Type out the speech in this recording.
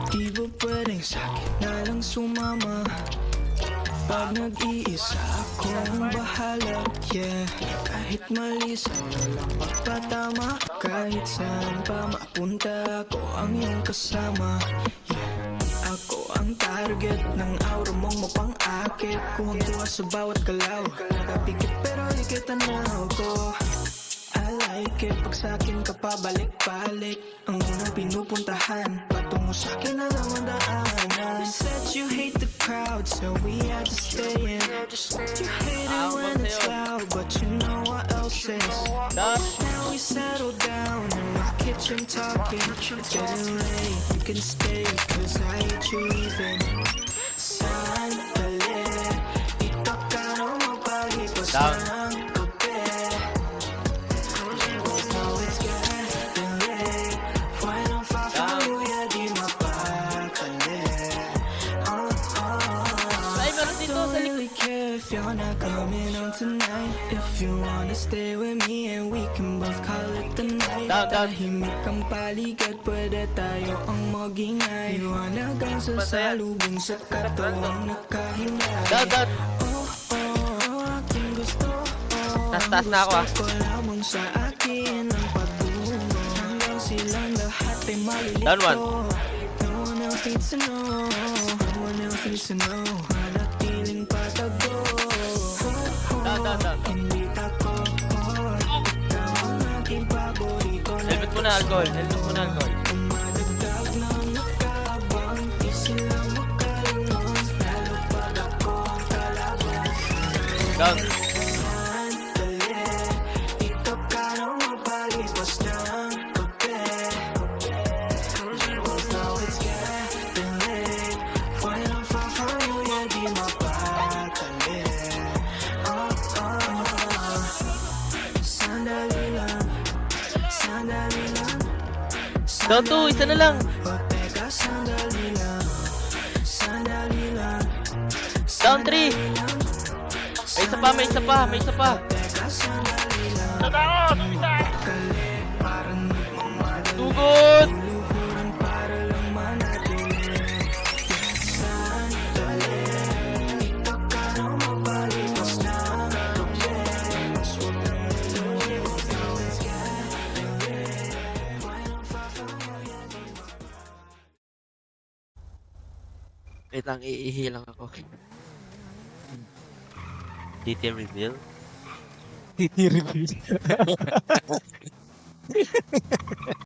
Di ba pwedeng sa'kin na lang sumama? Pag nag-iisa ako ang bahala, yeah. Kahit mali sa'yo lang magpatama, kahit saan pa mapunta ako ang iyong kasama, yeah. Ako ang target ng aura mong mapang-akit, kuhang-kuha sa bawat galaw, nakapikit pero ikit tanaw ko. I like it pag sa'kin ka pabalik-balik, ang unang pinupuntahan, patungo sa'kin na lang ang daanan. You said you hate the crowd, so we had to stay in. You hate it when it's loud, but you know what else is. Now we settle down in my kitchen talking. It's getting late, you can stay, cause I hate you leaving. Sandali, ito ka na magpalipas ng gabi. If you're not coming home tonight, if you wanna stay with me and we can both call it the night. Tahimik ang paligid, pwede tayo ang magingay. Liwanag ang sasalubong sa katawang nakahingay. Aking gusto, Tas na ako gusto ko lamang sa akin ang pagbuno. Hanggang silang lahat ay malilito. Down one. No one else needs to know, no one else needs to know. Manatiling patago. Hindi tako, ikaw ang aking paborito. Helmet muna, alcohol. Helmet muna, alcohol. Umadagdag na nakabang, di sila makalingon, lalo pag ako ang kalabas. Down. Sandali, ikaw ka na magpalipas ng gabi. Now it's getting late, when I'm far from you, yeah, di mapakali. Sandali lang, sandali lang. Down 2, isa na lang. O teka, sandali lang, sandali lang. Down 3. May isa pa, may isa pa, may isa pa. Teka, sandali lang. Bakali, parang nagmamadali. Tugod! Luluhuran para lang manatili. Sandali, ikaw ka na magpalipas ng gabi. Mas huwag nang ilulog. Now it's getting late, when I'm far from you, yeah, di ba? Wait lang, iihi lang ako. DT reveal? Titi reveal.